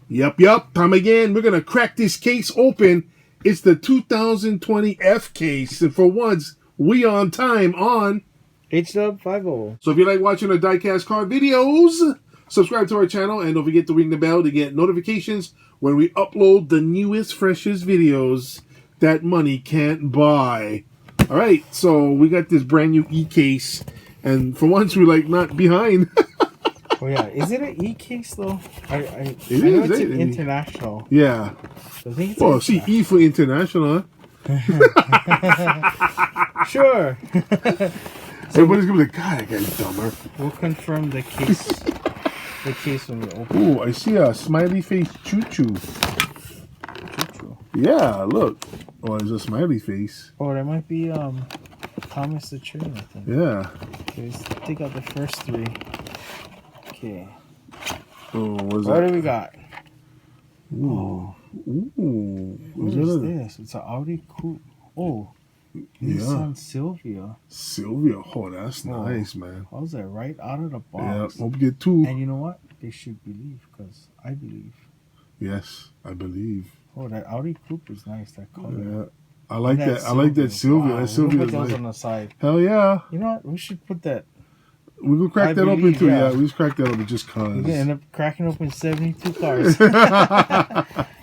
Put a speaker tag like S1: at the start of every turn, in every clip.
S1: Yep. Time again. We're going to crack this case open. It's the 2020 F case. And for once, we on time on
S2: HDub50.
S1: So if you like watching our diecast car videos, subscribe to our channel and don't forget to ring the bell to get notifications when we upload the newest, freshest videos that money can't buy. All right, so we got this brand new E-case. And for once, we're like not behind.
S2: Oh yeah, is it an E-case though? I know
S1: it's
S2: an international.
S1: Yeah.
S2: I think it's
S1: Well, see, E for international,
S2: huh? Sure.
S1: Everybody's gonna be like, God, that guy's dumber.
S2: We'll confirm the case. The case when we open.
S1: Ooh, I see a smiley face choo-choo.
S2: Choo-choo.
S1: Yeah, look. Oh, there's a smiley face.
S2: Oh, that might be Thomas the Train, I think.
S1: Yeah.
S2: Okay, let's take out the first three. Okay.
S1: Oh, what's
S2: What
S1: that?
S2: do we got?
S1: Ooh. Ooh.
S2: What is this? It's an Audi Coupe. Oh. Nissan Silvia.
S1: Silvia. Oh, that's nice, man.
S2: How's that? Right out of the box.
S1: Yeah, hope you get two.
S2: And you know what? They should believe, because I believe.
S1: Yes, I believe.
S2: Oh, that Audi Coupe is nice. That color.
S1: Yeah. I like that. I like that Silvia.
S2: Wow,
S1: That Silvia
S2: we'll
S1: is
S2: put those
S1: nice.
S2: on the side.
S1: Hell yeah.
S2: You know what? We should put that.
S1: We can crack that open too. Yeah, we just crack that open just cause.
S2: We're gonna end up cracking open 72 cars.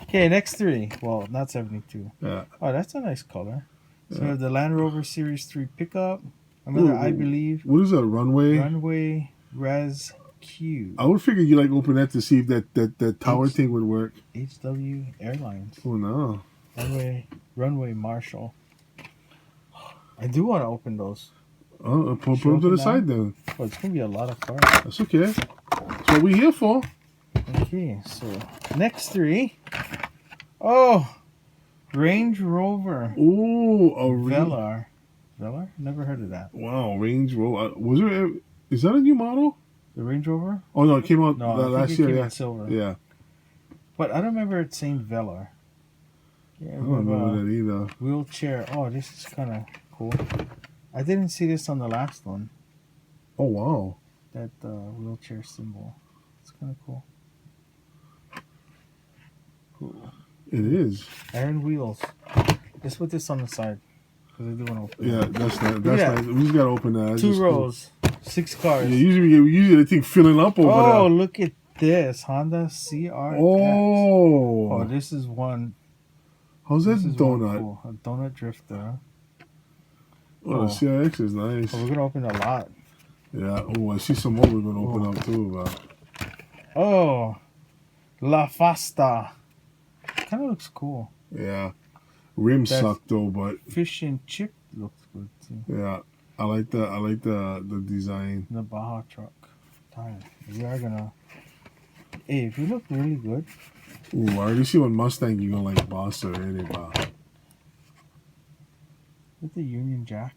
S2: Okay, next three. Well, not 72.
S1: Yeah.
S2: Oh, that's a nice color. So we have the Land Rover Series 3 pickup. Another, I believe.
S1: What is that? Runway?
S2: Runway Res Q.
S1: I would figure you like open that to see if that tower thing would work.
S2: HW Airlines.
S1: Oh no.
S2: Runway Marshall. I do want to open those.
S1: Oh, put them to the side then.
S2: Oh, it's gonna be a lot of cars.
S1: That's okay. That's what we're here for.
S2: Okay, so next three. Oh, Range Rover.
S1: Ooh, a
S2: Velar. Velar? Never heard of that.
S1: Wow, Range Rover. Was there? Is that a new model?
S2: The Range Rover?
S1: Oh no, it came out
S2: No,
S1: last year.
S2: Came
S1: Yeah,
S2: in silver.
S1: yeah.
S2: But I don't remember it saying Velar. Yeah,
S1: I don't remember that either.
S2: Wheelchair. Oh, this is kind of cool. I didn't see this on the last one.
S1: Oh wow.
S2: That wheelchair symbol. It's kind of cool. Cool.
S1: It is.
S2: Iron wheels. Let's put this on the side, because I do want to open it.
S1: Yeah, that's nice. Nice. We just gotta open that. That's
S2: Two
S1: just
S2: rows. Cool. 6 cars.
S1: Yeah, usually the thing filling up over there.
S2: Oh, look at this. Honda CRX. Oh, this is one.
S1: How's that donut?
S2: Cool. A donut drifter.
S1: Oh, the CRX is nice.
S2: Oh, we're going to open a lot.
S1: Yeah. Oh, I see some more we're going to open up too.
S2: Oh, La Fasta. Kind of looks cool.
S1: Yeah. Rim suck though, but
S2: fish and chip looks good too.
S1: Yeah. I like the design.
S2: The Baja truck. Darn. We are going to... Hey, if you look really good.
S1: Ooh, I already see one Mustang you're going to like boss already, but...
S2: With the Union Jack.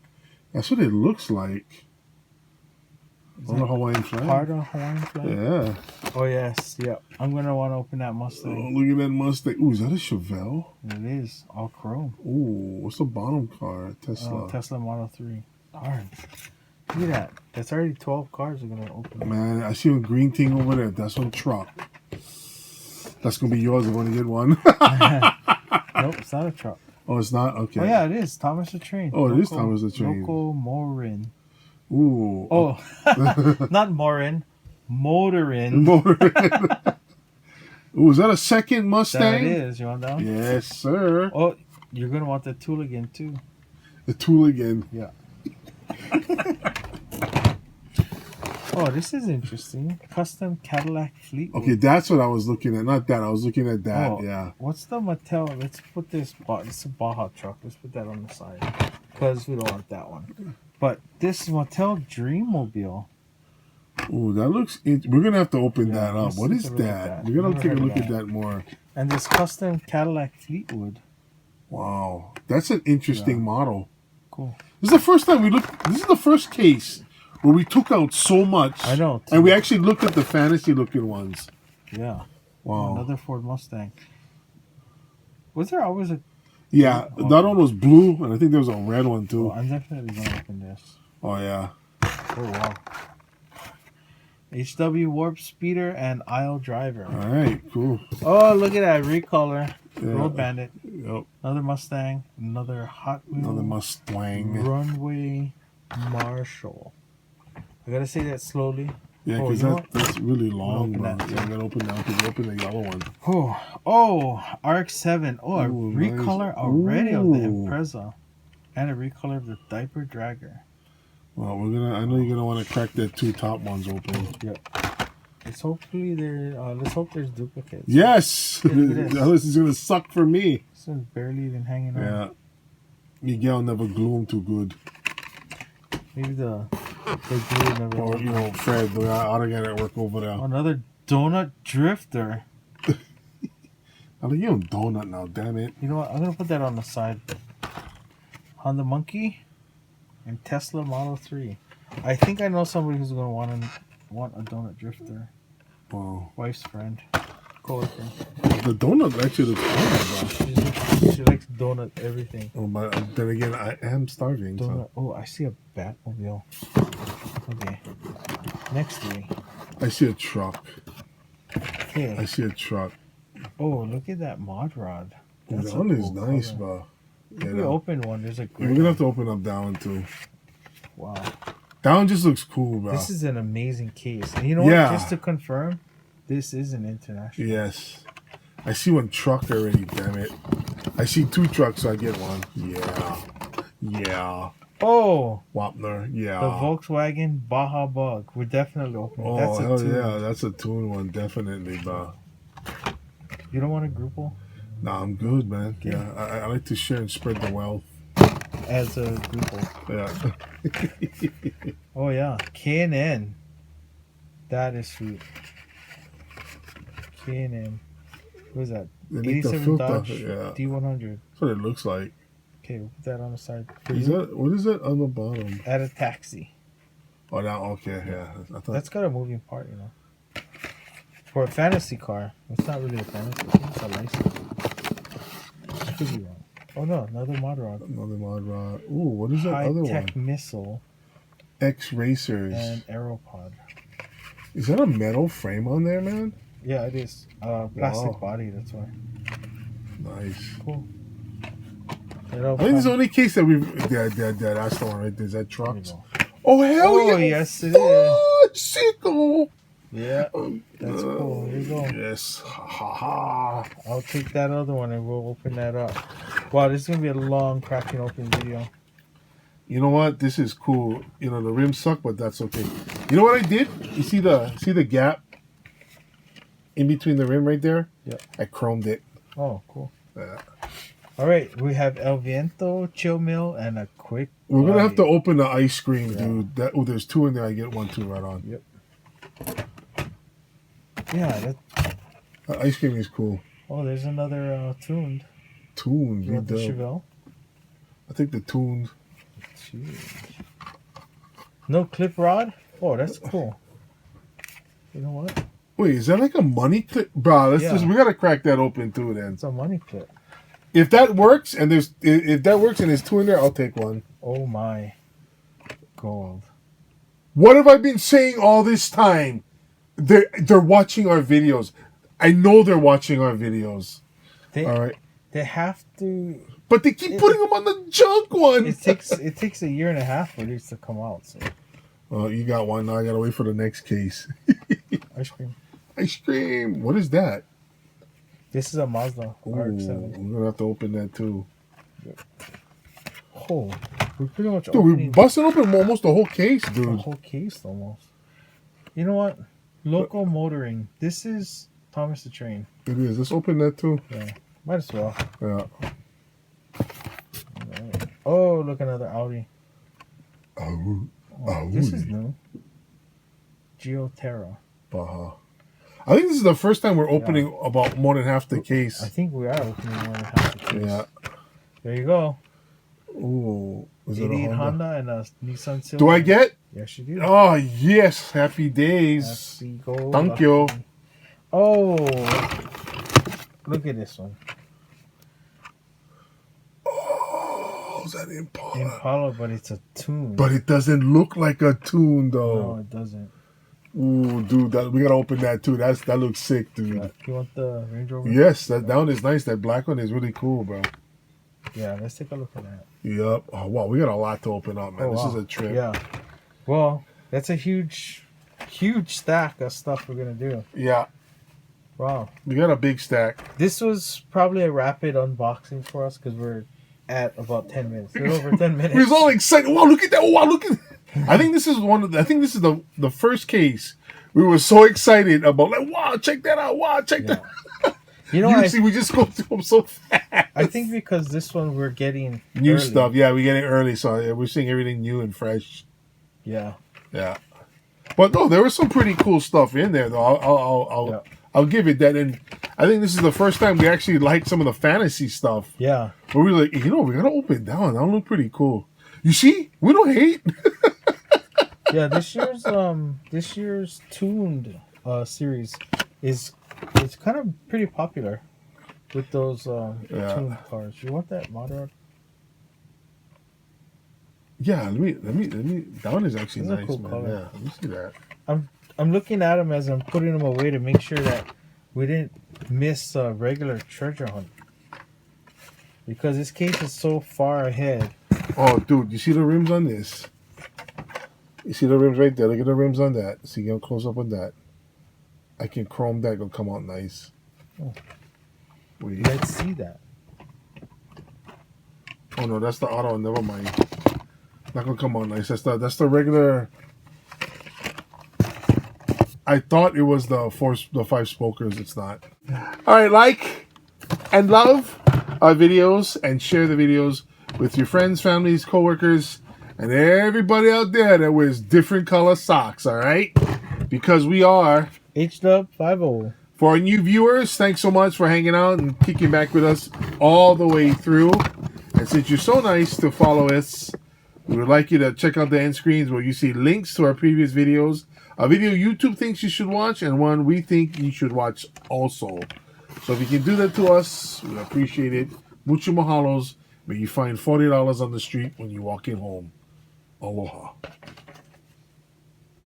S1: That's what it looks like. On the Hawaiian flag.
S2: Part of Hawaiian flag?
S1: Yeah.
S2: Oh, yes. Yep. I'm going to want to open that Mustang.
S1: Oh, look at that Mustang. Ooh, is that a Chevelle?
S2: It is. All chrome.
S1: Ooh, what's the bottom car? Tesla.
S2: Tesla Model 3. Darn. Look at that. That's already 12 cars are going to open.
S1: Man, I see a green thing over there. That's one truck. That's going to be yours if I want to get one.
S2: Nope, it's not a truck.
S1: Oh, it's not? Okay.
S2: Oh, yeah, it is. Thomas the Train.
S1: Oh, it is Thomas the Train.
S2: Local Morin.
S1: Ooh.
S2: Oh, not Morin. Motorin.
S1: Ooh, is that a second Mustang?
S2: That it is. You want that one?
S1: Yes, sir.
S2: Oh, you're going to want the tool again, too.
S1: The tool again.
S2: Yeah. Oh, this is interesting. Custom Cadillac Fleetwood.
S1: Okay, that's what I was looking at. Not that. I was looking at that.
S2: Oh,
S1: yeah.
S2: What's the Mattel? Let's put this. It's a Baja truck. Let's put that on the side because we don't want that one. But this Mattel Dreammobile.
S1: Ooh, that looks... We're going to have to open that up. What is that? We're going to take a look at that more.
S2: And this custom Cadillac Fleetwood.
S1: Wow. That's an interesting model.
S2: Cool.
S1: This is the first time we looked... This is the first case where we took out so much.
S2: I know.
S1: And we actually looked at the fantasy-looking ones.
S2: Yeah.
S1: Wow.
S2: Another Ford Mustang. Was there always a...
S1: Yeah, that one was blue, and I think there was a red one, too.
S2: Oh, I'm definitely going to open this.
S1: Oh, yeah.
S2: Oh, wow. HW Warp Speeder and Aisle Driver.
S1: All right, cool.
S2: Oh, look at that recolor.
S1: Yeah.
S2: Road Bandit.
S1: Yep.
S2: Another Mustang. Another Hot Wheel.
S1: Another Mustang.
S2: Runway Marshall. I gotta say that slowly.
S1: Yeah,
S2: Oh,
S1: because
S2: you know what?
S1: that's really long,
S2: Open
S1: bro.
S2: that.
S1: Yeah, I gotta open that because open the yellow one.
S2: Oh, RX-7. Oh, a
S1: Ooh,
S2: recolor
S1: nice.
S2: already of the
S1: Ooh.
S2: Impreza. And a recolor of the Diaper Dragger.
S1: Well, I know you're gonna want to crack that two top ones open.
S2: Yep. Let's hope there's duplicates.
S1: Yes!
S2: Yeah, look at this.
S1: This is gonna suck for me.
S2: This one's barely even hanging on.
S1: Yeah. Miguel never glue them too good.
S2: Maybe the glue never.
S1: Or, you know, Fred, the auto guy that work over there.
S2: Another Donut Drifter.
S1: I think you don't donut now, damn it.
S2: You know what? I'm gonna put that on the side. Honda Monkey and Tesla Model 3. I think I know somebody who's gonna want a Donut Drifter.
S1: Wow.
S2: Wife's friend, coworker.
S1: The donut actually looks fun, bro.
S2: She likes donut everything.
S1: Oh, but then again, I am starving.
S2: Donut.
S1: So.
S2: Oh, I see a Batmobile. Okay. Next three.
S1: I see a truck.
S2: Okay.
S1: I see a truck.
S2: Oh, look at that mod rod.
S1: Oh,
S2: That's
S1: that
S2: a
S1: one is
S2: cool
S1: nice,
S2: color.
S1: bro.
S2: If
S1: Yeah,
S2: we open one, there's a
S1: we're
S2: great.
S1: gonna have to open up that one too.
S2: Wow.
S1: That one just looks cool, bro.
S2: This is an amazing case. And you know
S1: Yeah.
S2: what? Just to confirm, this is an international.
S1: Yes. I see one truck already, damn it. I see two trucks, so I get one. Yeah. Yeah.
S2: Oh,
S1: Wapner, yeah.
S2: the Volkswagen Baja Bug. We're definitely opening.
S1: Oh,
S2: That's a
S1: hell
S2: tune.
S1: yeah. That's a tune one, definitely, bro.
S2: You don't want a Grupo
S1: Nah, I'm good, man. Yeah, I like to share and spread the wealth.
S2: as a Grupo.
S1: Yeah.
S2: Oh yeah, K&N. That is sweet. K&N. What is that?
S1: They make the
S2: 87
S1: filter,
S2: Dodge
S1: yeah.
S2: D100.
S1: That's what it looks like.
S2: Okay, we'll put that on the side. For
S1: Is
S2: you.
S1: that, what is it on the bottom?
S2: At a taxi.
S1: Oh, that, okay, yeah. I thought,
S2: That's got a moving part, you know. For a fantasy car, it's not really a fantasy. I think it's a license. I could be wrong. Oh no, another mod rod.
S1: another mod rod. Ooh, what is that
S2: High
S1: other
S2: tech
S1: one?
S2: missile
S1: X Racers.
S2: and Aeropod.
S1: Is that a metal frame on there, man?
S2: Yeah, it is. Plastic
S1: Wow.
S2: body, that's why.
S1: Nice.
S2: Cool.
S1: I think it's the only case that we've. That's the one right there. Is that
S2: There we
S1: trucks?
S2: go.
S1: Oh, hell
S2: Oh,
S1: yeah.
S2: yes, it is.
S1: Oh, sicko.
S2: Yeah, that's cool. Here you go.
S1: Yes. Ha ha ha.
S2: I'll take that other one and we'll open that up. Wow, this is going to be a long cracking open video.
S1: You know what? This is cool. You know, the rims suck, but that's okay. You know what I did? You see the gap in between the rim right there?
S2: Yep.
S1: I chromed it.
S2: Oh, cool.
S1: Yeah.
S2: All right, we have El Viento, Chill Mill, and a quick.
S1: We're going to have to
S2: bite.
S1: open the ice cream,
S2: Yeah.
S1: dude. There's two in there. I get one, too, right on.
S2: Yep. Yeah, that.
S1: Ice cream is cool.
S2: Oh, there's another tuned.
S1: Tuned.
S2: You want the
S1: dope.
S2: Chevelle?
S1: I think the tuned.
S2: Jeez. No clip rod? Oh, that's cool. You know what?
S1: Wait, is that like a money clip? Bro,
S2: Yeah.
S1: we got to crack that open, too, then.
S2: It's a money clip.
S1: If that works and there's two in there, I'll take one.
S2: Oh my. Gold.
S1: What have I been saying all this time? They're watching our videos. I know they're watching our videos.
S2: They,
S1: All right,
S2: they have to.
S1: but they keep putting them on the junk one.
S2: It takes a year and a half for these to come out. So
S1: Oh, you got one. Now I gotta wait for the next case.
S2: ice cream.
S1: Ice cream. What is that?
S2: This is a Mazda
S1: Ooh,
S2: RX-7.
S1: we're gonna have to open that too.
S2: Oh, we're pretty much
S1: Dude, we're
S2: opening
S1: busting open almost the whole case,
S2: the
S1: dude.
S2: whole case almost. You know what? Local motoring. This is Thomas the Train.
S1: It is. Let's open that too.
S2: Yeah, might as well.
S1: Yeah.
S2: Alright. Oh, look, another Audi.
S1: Oh,
S2: Oh, this is new. Geoterra.
S1: Baja. I think this is the first time we're opening about more than half the case.
S2: I think we are opening more than half the case.
S1: Yeah.
S2: There you go.
S1: Ooh. Is it a
S2: 88
S1: Honda?
S2: Honda and a Nissan Silver.
S1: Do I get?
S2: Yes, you do.
S1: Oh, yes. Happy days.
S2: Happy go
S1: Thank
S2: lucky.
S1: you.
S2: Oh, look at this one.
S1: Oh, is that Impala?
S2: Impala, but it's a tune.
S1: But it doesn't look like a tune, though.
S2: No, it doesn't.
S1: Ooh, dude, we gotta open that too. That looks sick, dude.
S2: You want the Range Rover?
S1: Yes, that one is nice. That black one is really cool, bro.
S2: Yeah, let's take a look at that.
S1: Yep. Oh wow, we got a lot to open up, man.
S2: Oh,
S1: this
S2: wow.
S1: is a trip.
S2: Yeah. Well, that's a huge stack of stuff we're gonna do.
S1: Yeah.
S2: Wow.
S1: We got a big stack.
S2: This was probably a rapid unboxing for us because we're at about 10 minutes. We're over 10 minutes.
S1: We was all excited. Wow, look at that! Wow, look at. I think this is the first case we were so excited about. Like, wow, check that out! Wow, check that.
S2: You know,
S1: Usually we just go through them so fast.
S2: I think because this one we're getting
S1: new
S2: early.
S1: stuff. Yeah, we get it early, so we're seeing everything new and fresh.
S2: Yeah.
S1: Yeah. But no, there was some pretty cool stuff in there, though. I'll give it that. And I think this is the first time we actually liked some of the fantasy stuff.
S2: Yeah.
S1: But we were like, we gotta open it down. That'll look pretty cool. You see, we don't hate.
S2: Yeah, this year's tuned series is kind of pretty popular with those tuned cars. You want that modern?
S1: Yeah, let me. That one is actually
S2: That's a
S1: nice,
S2: cool
S1: man.
S2: color.
S1: Yeah, let me see that.
S2: I'm looking at them as I'm putting them away to make sure that we didn't miss a regular treasure hunt. Because this case is so far ahead.
S1: Oh, dude, you see the rims on this? You see the rims right there? Look at the rims on that. See, get close up on that. I can chrome that. It'll come out nice.
S2: Oh.
S1: Wait.
S2: Let's see that.
S1: Oh no, that's the auto. Never mind. Not gonna come out nice. That's the regular. I thought it was the 5 spokers. It's not. All right, like and love our videos and share the videos with your friends, families, coworkers, and everybody out there that wears different color socks. All right, because we are
S2: HDub50.
S1: For our new viewers, thanks so much for hanging out and kicking back with us all the way through. And since you're so nice to follow us, we would like you to check out the end screens where you see links to our previous videos, a video YouTube thinks you should watch, and one we think you should watch also. So if you can do that to us, we appreciate it. Mucho mahalos. May you find $40 on the street when you walk in home. Aloha.